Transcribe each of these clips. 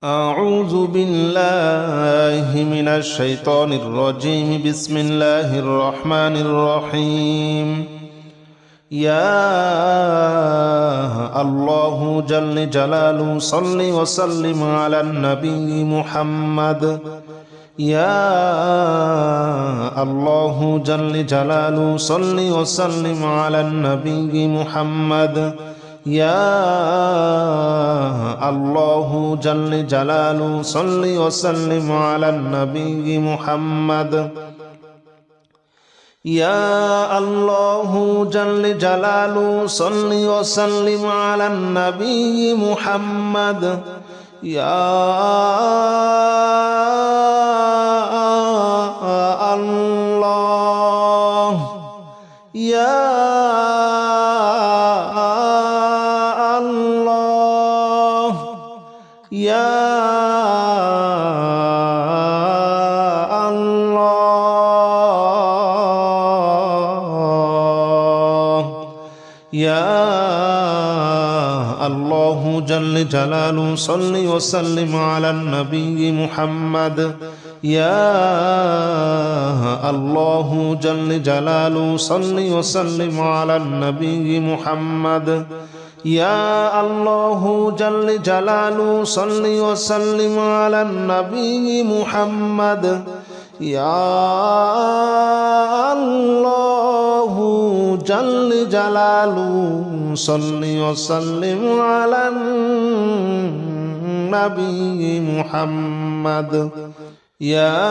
أعوذ بالله من الشيطان الرجيم. بسم الله الرحمن الرحيم. يا الله جل جلاله صل وسلم على النبي محمد. يا الله جل جلاله صل وسلم على النبي محمد. يا الله جل جلاله صل وسلم على النبي محمد. يا الله جل جلاله صل وسلم على النبي محمد. يا الله يا يا الله يا الله جل جلاله صل وسلم على النبي محمد. يا الله جل جلاله صل وسلم على النبي محمد. يا الله جل جلاله صل وسلم على النبي محمد. يا الله جل جلاله صل وسلم على النبي محمد. يا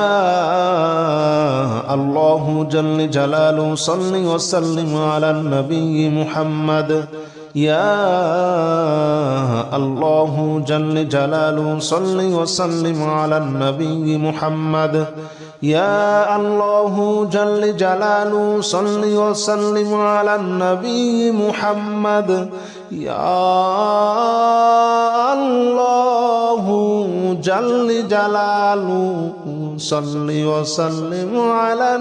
الله جل جلاله صل وسلم على النبي محمد. يا الله جل جلاله صل وسلم على النبي محمد. يا الله جل جلاله صل وسلم على النبي محمد. يا الله جل جلاله صل وسلم على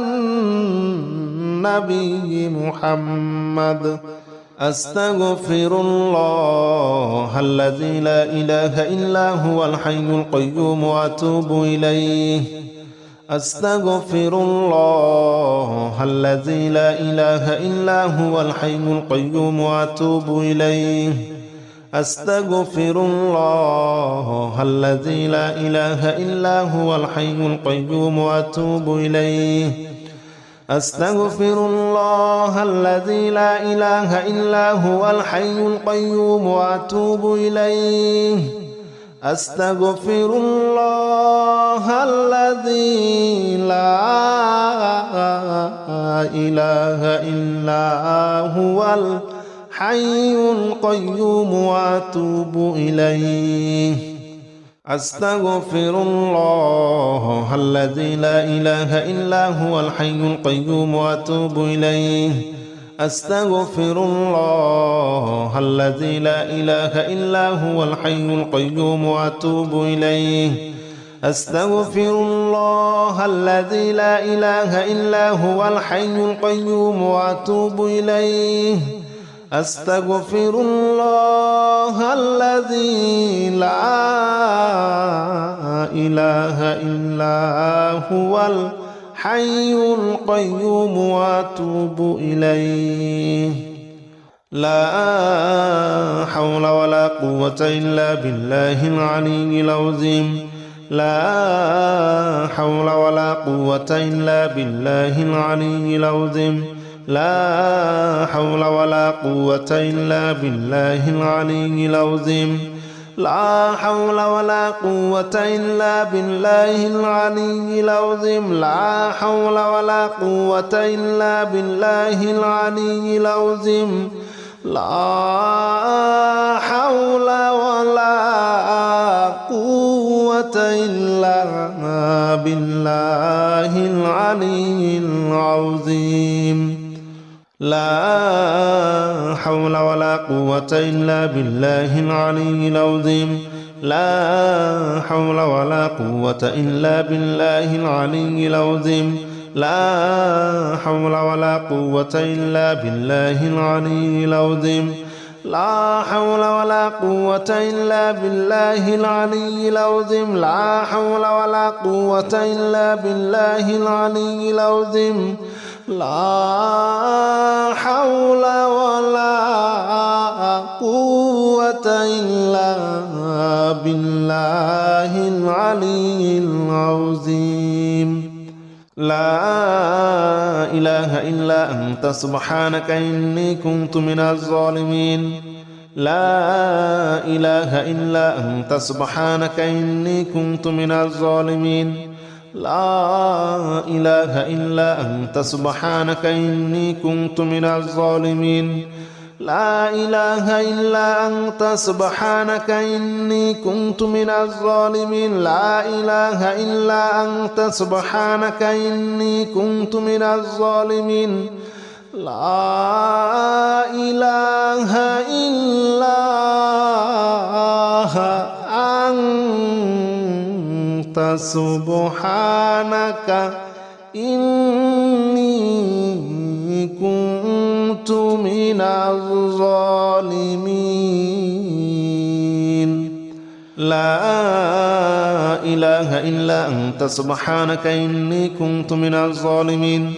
النبي محمد. أستغفر الله الذي لا إله إلا هو الحي القيوم وأتوب إليه. أستغفر الله الذي لا إله إلا هو الحي القيوم وأتوب إليه. أستغفر الله الذي لا إله إلا هو الحي القيوم وأتوب إليه. أستغفر الله الذي لا إله إلا هو الحي القيوم وأتوب إليه. أستغفر الله الذي لا إله إلا هو الحي القيوم وأتوب إليه. أستغفر الله الذي لا إله إلا هو الحي القيوم وأتوب إليه. أستغفر الله الذي لا إله إلا هو الحي القيوم وأتوب إليه. أستغفر الله الذي لا إله إلا هو الحي القيوم وأتوب إليه. أستغفر الله الذي لا إله إلا هو الحي القيوم وأتوب إليه. لا حول ولا قوة إلا بالله العلي العظيم. لا حول ولا قوة إلا بالله العلي العظيم. لا حول ولا قوة إلا بالله العلي العظيم. لا حول ولا قوة إلا بالله العلي العظيم. لا حول ولا قوة إلا بالله العلي العظيم. لا حول ولا قوة إلا بالله العلي العظيم. لا حول ولا قوة إلا بالله العلي العظيم. لا حول ولا قوة إلا بالله العلي العظيم. لا حول ولا قوة إلا بالله العلي العظيم. لا حول ولا قوة إلا بالله العلي العظيم لا حول ولا قوة إلا بالله العلي العظيم لا حول ولا قوة إلا بالله العلي العظيم لا إله إلا أنت سبحانك إني كنت من الظالمين لا إله إلا أنت سبحانك إني كنت من الظالمين لا إله إلا أنت سبحانك إني كنت من الظالمين لا إله إلا أنت سبحانك إني كنت من الظالمين لا إله إلا أنت سبحانك إني كنت من الظالمين لا إله إلا أنت سبحانك إني كنت من الظالمين لا إله إلا أنت سبحانك إني كنت من الظالمين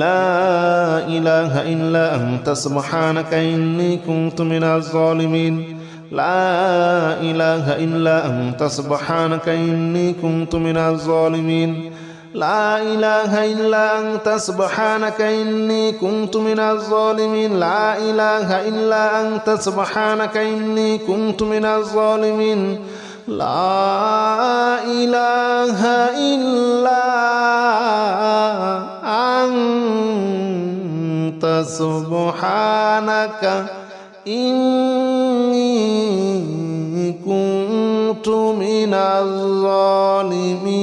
لا إله إلا أنت سبحانك إني كنت من الظالمين لا إله إلا أنت سبحانك إني كنت من الظالمين لا إله إلا أنت سبحانك إني كنت من الظالمين لا إله إلا أنت سبحانك إني كنت من الظالمين لا إله إلا أنت سبحانك إني كنت من الظالمين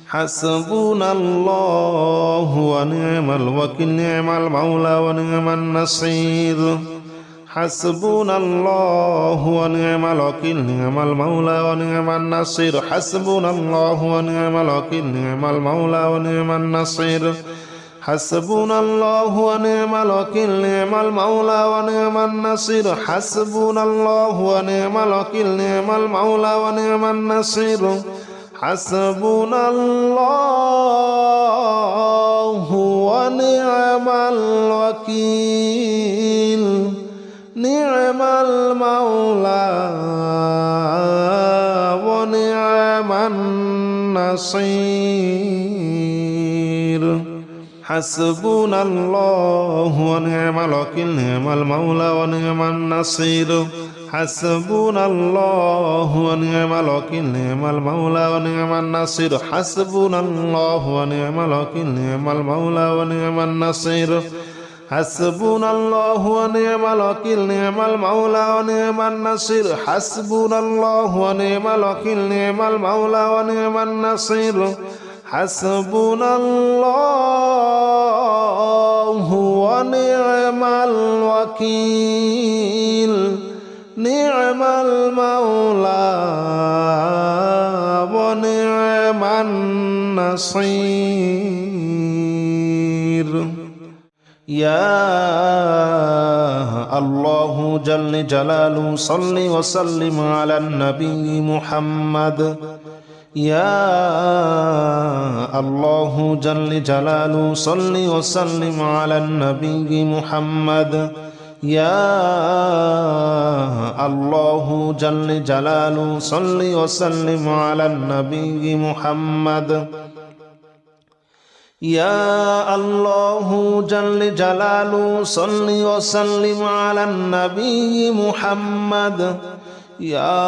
حسبنا الله ونعم الوكيل نعم المولى ونعم النصير حسبنا الله ونعم الوكيل نعم المولى ونعم النصير حسبنا الله ونعم الوكيل نعم المولى ونعم النصير حسبنا الله ونعم الوكيل نعم المولى ونعم النصير حسبنا الله ونعم الوكيل نعم المولى ونعم النصير حسبنا الله ونعم الوكيل نعم المولى ونعم النصير حسبنا الله ونعم الوكيل نعم المولى ونعم النصير حسبنا الله ونعم الوكيل نعم المولى ونعم النصير حسبنا الله ونعم الوكيل نعم المولى ونعم النصير حسبنا الله ونعم الوكيل نعم المولى ونعم النصير حسبنا الله ونعم الوكيل نعم المولى ونعم النصير حسبنا الله ونعم الوكيل نعم المولى ونعم النصير يا الله جل جلاله صل وسلم على النبي محمد يا الله جل جلاله صل وسلم على النبي محمد يا الله جل جلاله صل وسلم على النبي محمد يا الله جل جلاله صل وسلم على النبي محمد يا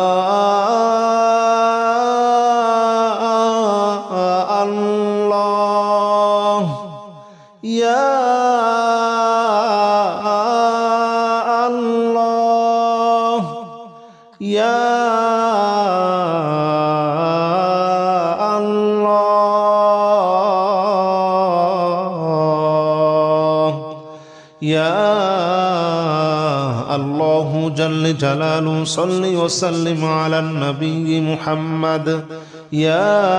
الله يا الله يا يا الله جل جلاله صل وسلم على النبي محمد يا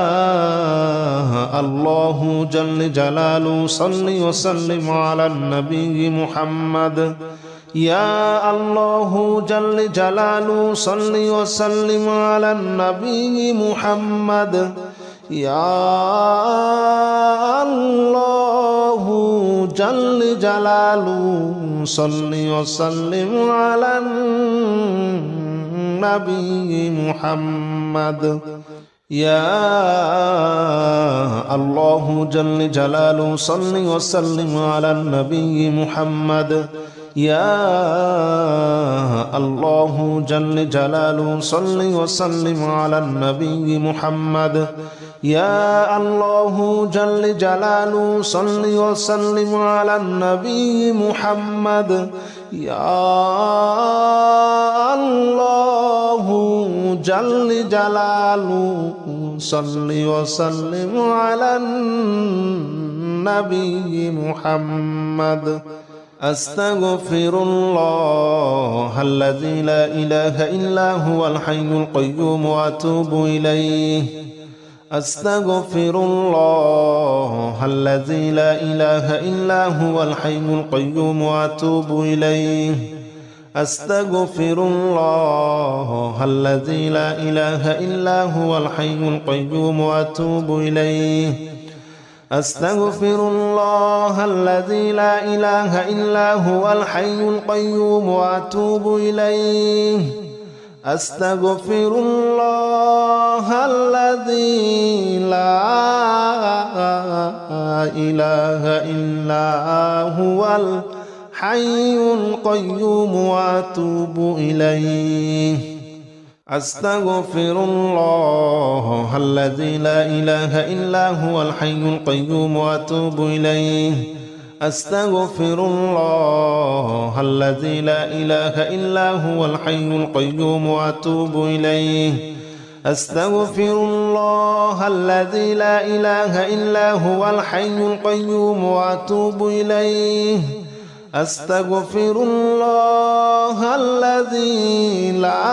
الله جل جلاله صل وسلم على النبي محمد يا الله جل جلاله صل وسلم على النبي محمد يا الله جل جلاله صل وسلم على النبي محمد يا الله جل جلاله صل وسلم على النبي محمد يا الله جل جلاله صل وسلم على النبي محمد يا الله جل جلاله صل وسلم على النبي محمد يا الله جل جلاله صل وسلم على النبي محمد أستغفر الله الذي لا إله إلا هو الحي القيوم وأتوب إليه أستغفر الله الذي لا إله إلا هو الحي القيوم وأتوب إليه أستغفر الله الذي لا إله إلا هو الحي القيوم وأتوب إليه أستغفر الله الذي لا إله إلا هو الحي القيوم وأتوب إليه أستغفر الله الذي لا إله إلا هو الحي القيوم وأتوب إليه أستغفر الله الذي لا إله إلا هو الحي القيوم وأتوب إليه أستغفر الله الذي لا إله إلا هو الحي القيوم وأتوب إليه أستغفر الله الذي لا إله إلا هو الحي القيوم وأتوب إليه أستغفر الله الذي لا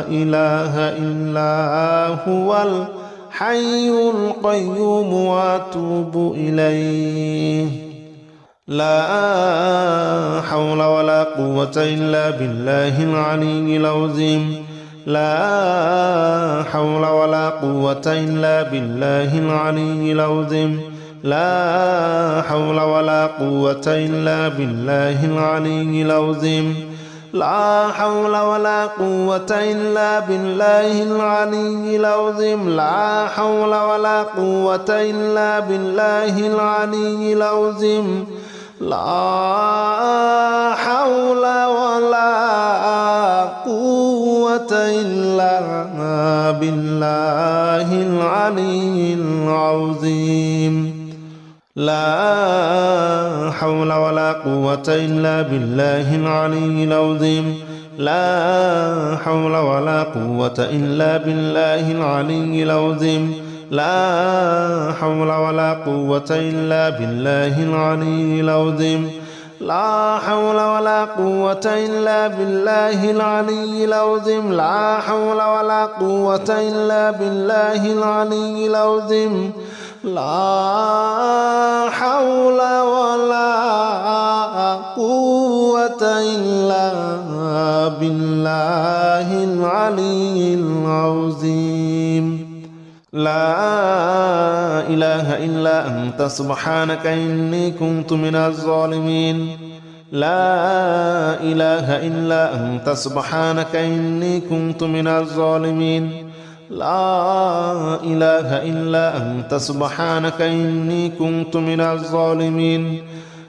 إله إلا هو الحي القيوم وأتوب إليه لا حول ولا قوة إلا بالله العلي العظيم لا حول ولا قوة إلا بالله العلي العظيم لا حول ولا قوة إلا بالله العلي العظيم لا حول ولا قوة إلا بالله العلي العظيم لا حول ولا قوة إلا بالله العلي العظيم لا حول ولا قوة إلا بالله العلي العظيم لا حول ولا قوة إلا بالله العلي العظيم لا حول ولا قوة إلا بالله العلي العظيم لا حول ولا قوة إلا بالله العلي العظيم لا حول ولا قوة إلا بالله العلي العظيم لا حول ولا قوة إلا بالله العلي العظيم لا حول ولا قوة إلا بالله العلي العظيم لا إله إلا أنت سبحانك إني كنت من الظالمين لا إله إلا أنت سبحانك إني كنت من الظالمين لا إله إلا أنت سبحانك إني كنت من الظالمين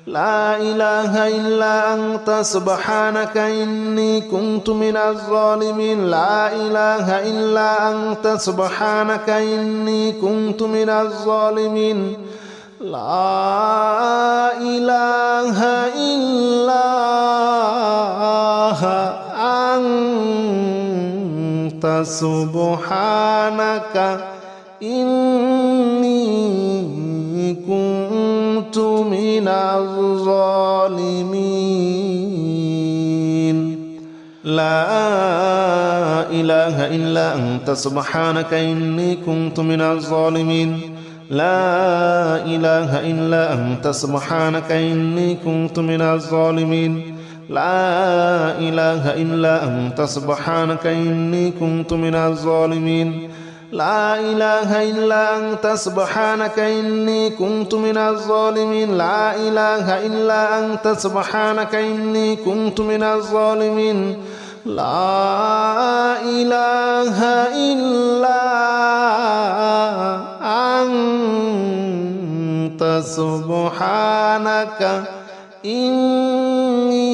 لا إله إلا أنت سبحانك إني كنت من الظالمين لا إله إلا أنت سبحانك إني كنت من الظالمين لا إله إلا أنت سبحانك إني كنت من الظالمين لا إله إلا أنت سبحانك إني كنت من الظالمين لا إله إلا أنت سبحانك إني كنت من الظالمين لا إله إلا أنت سبحانك إني كنت من الظالمين لا إله إلا أنت سبحانك إني كنت من الظالمين لا إله إلا أنت سبحانك إني كنت من الظالمين لا إله إلا أنت سبحانك إني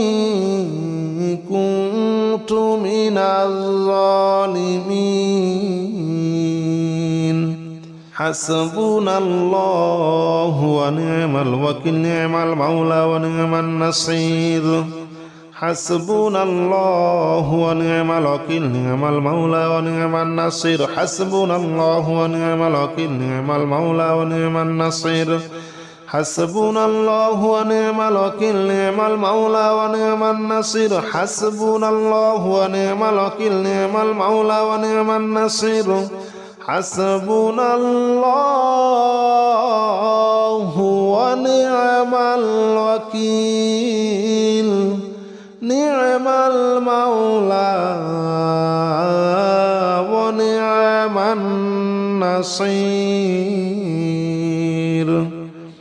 كنت من الظالمين حسبنا الله ونعم الوكيل نعم المولى ونعم النصير حسبنا الله ونعم الوكيل نعم المولى ونعم النصير حسبنا الله ونعم الوكيل نعم المولى ونعم النصير حسبنا الله ونعم الوكيل نعم المولى ونعم النصير حسبنا الله ونعم الوكيل نعم المولى ونعم النصير حسبنا الله ونعم الوكيل نعم المولى ونعم النصير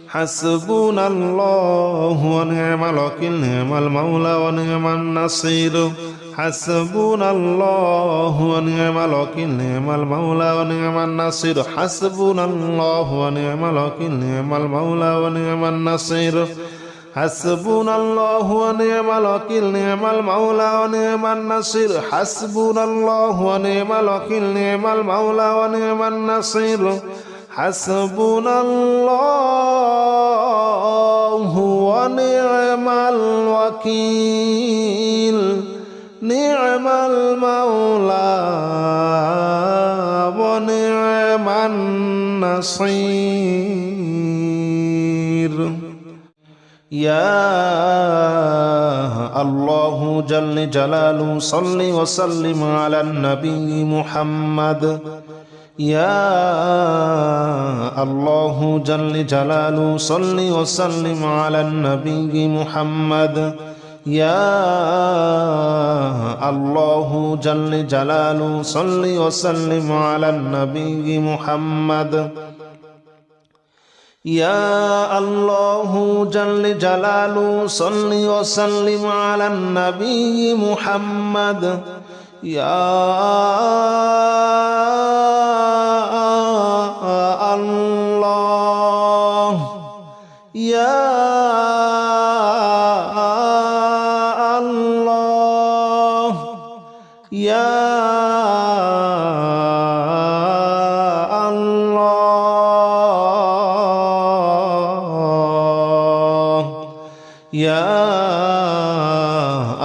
حسبنا الله ونعم الوكيل نعم المولى ونعم النصير حسبنا الله ونعم الوكيل نعم المولى ونعم النصير حسبنا الله ونعم الوكيل نعم المولى ونعم النصير حسبنا الله ونعم الوكيل نعم المولى ونعم النصير حسبنا الله ونعم الوكيل نعم المولى ونعم النصير حسبنا الله ونعم الوكيل نعم المولى ونعم النصير يا الله جل جلاله صل وسلم على النبي محمد يا الله جل جلاله صل وسلم على النبي محمد يا الله جل جلاله صل وسلم على النبي محمد يا الله جل جلاله صل وسلم على النبي محمد يا الله يا الله يا يا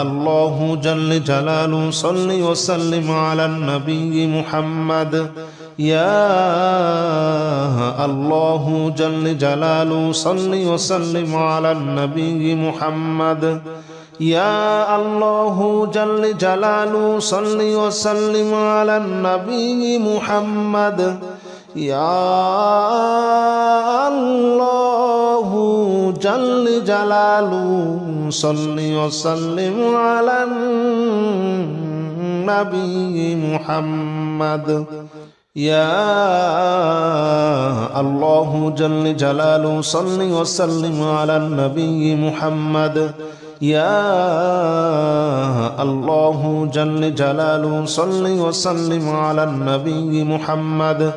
الله جل جلاله صل وسلم على النبي محمد يا الله جل جلاله صل وسلم على النبي محمد يا الله جل جلاله صل وسلم على النبي محمد يا الله جل جلاله صل وسلم على النبي محمد يا الله جل جلاله صل وسلم على النبي محمد يا الله جل جلاله صل وسلم على النبي محمد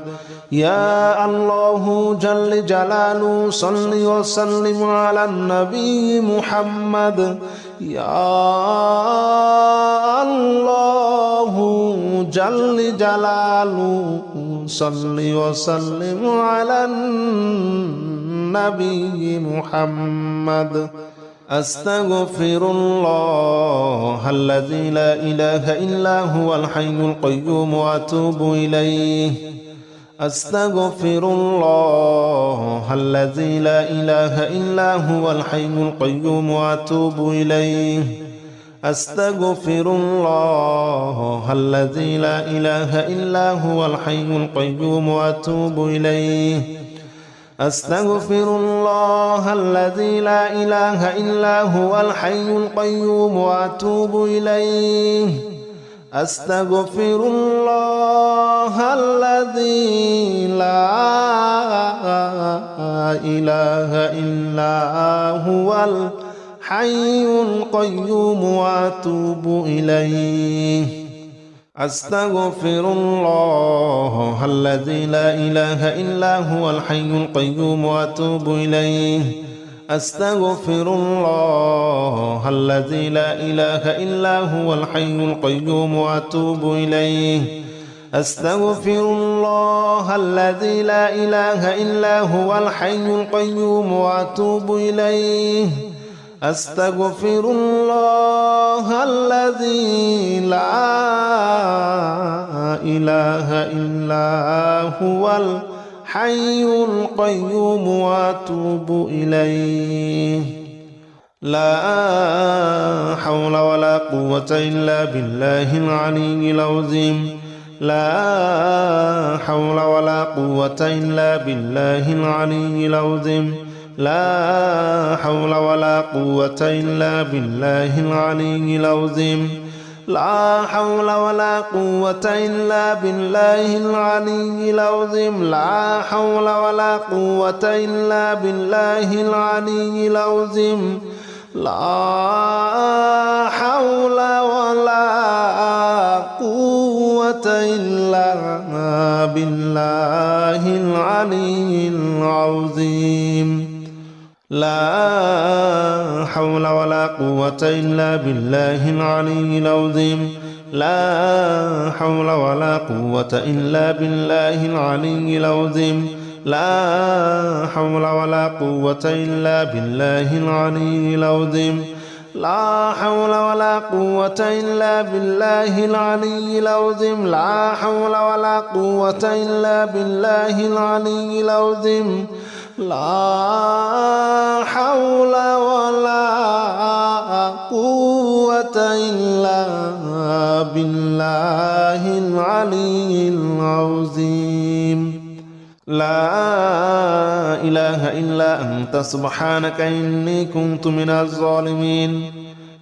يا الله جل جلاله صل وسلم على النبي محمد يا الله جل جلاله صل وسلم على النبي محمد أستغفر الله الذي لا إله إلا هو الحي القيوم وأتوب إليه أستغفر الله الذي لا إله إلا هو الحي القيوم وأتوب إليه أستغفر الله الذي لا إله إلا هو الحي القيوم وأتوب إليه أستغفر الله الذي لا إله إلا هو الحي القيوم وأتوب إليه أستغفر الله الذي لا إله إلا هو الحي القيوم وأتوب إليه أستغفر الله الذي لا إله إلا هو الحي القيوم وأتوب إليه أستغفر الله الذي لا إله إلا هو الحي القيوم وأتوب إليه أستغفر الله الذي لا إله إلا هو الحي القيوم وأتوب إليه أستغفر الله الذي لا إله إلا هو الحي القيوم وأتوب إليه لا حول ولا قوة إلا بالله العلي العظيم لا حول ولا قوة إلا بالله العلي العظيم لا حول ولا قوة إلا بالله العلي العظيم لا حول ولا قوة إلا بالله العلي العظيم لا حول ولا قوة إلا بالله العلي العظيم لا حول ولا قوة إلا بالله العلي العظيم لا حول ولا قوة إلا بالله العلي العظيم لا حول ولا قوة إلا بالله العلي العظيم لا حول ولا قوة إلا بالله العلي العظيم لا حول ولا قوة إلا بالله العلي العظيم لا حول ولا قوة إلا بالله العلي العظيم لا حول ولا قوة إلا بالله العلي العظيم لا إله إلا أنت سبحانك إني كنت من الظالمين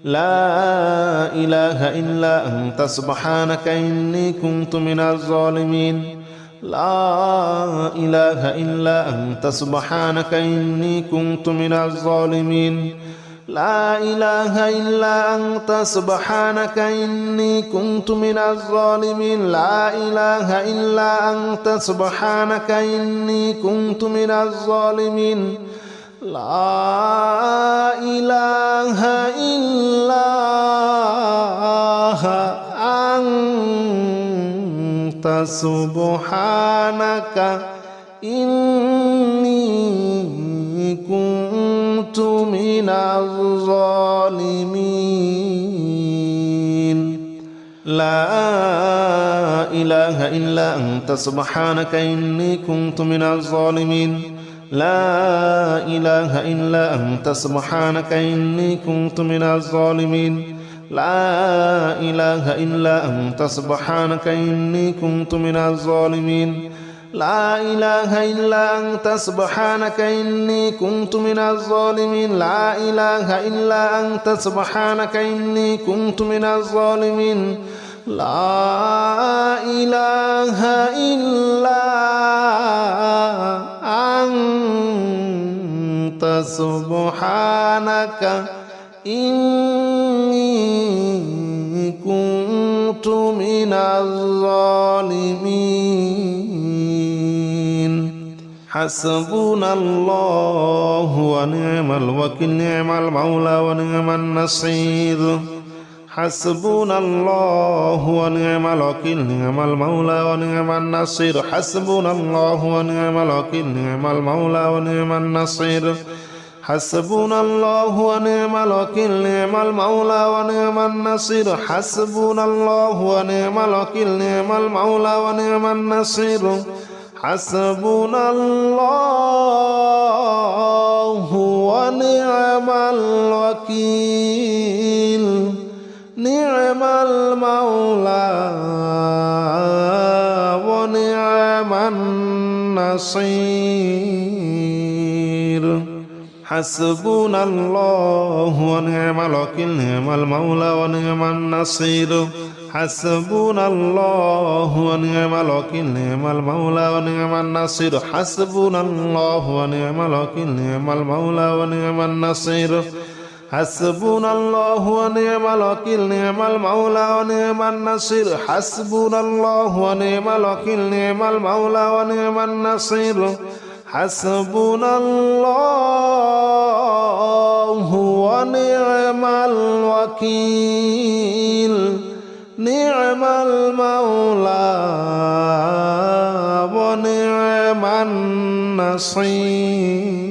لا إله إلا أنت سبحانك إني كنت من الظالمين لا إله إلا أنت سبحانك إني كنت من الظالمين لا إله إلا أنت سبحانك إني كنت من الظالمين لا إله إلا أنت سبحانك إني كنت من الظالمين لا إله إلا أنت سبحانك إني كنت من الظالمين لا إله إلا أنت سبحانك إني كنت من الظالمين لا إله إلا أنت سبحانك إني كنت من الظالمين لا إله إلا أنت سبحانك إني كنت من الظالمين لا إله إلا أنت سبحانك إني كنت من الظالمين لا إله إلا أنت سبحانك إني كنت من الظالمين لا إله إلا أنت سبحانك إني كنت من الظالمين حسبنا الله ونعم الوكيل نعم المولى ونعم النصير حسبنا الله ونعم الوكيل نعم المولى ونعم النصير حسبنا الله ونعم الوكيل نعم المولى ونعم النصير حسبنا الله ونعم الوكيل نعم المولى ونعم النصير حسبنا الله ونعم الوكيل نعم المولى ونعم النصير حسبنا الله ونعم الوكيل نعم المولى ونعم النصير حسبنا الله ونعم الوكيل نعم المولى ونعم النصير حسبنا الله ونعم الوكيل نعم المولى ونعم النصير حسبنا الله ونعم الوكيل نعم المولى ونعم النصير حسبنا الله ونعم الوكيل نعم المولى ونعم النصير حسبنا الله ونعم الوكيل نعم المولى ونعم النصير حسبنا الله ونعم الوكيل نعم المولى ونعم النصير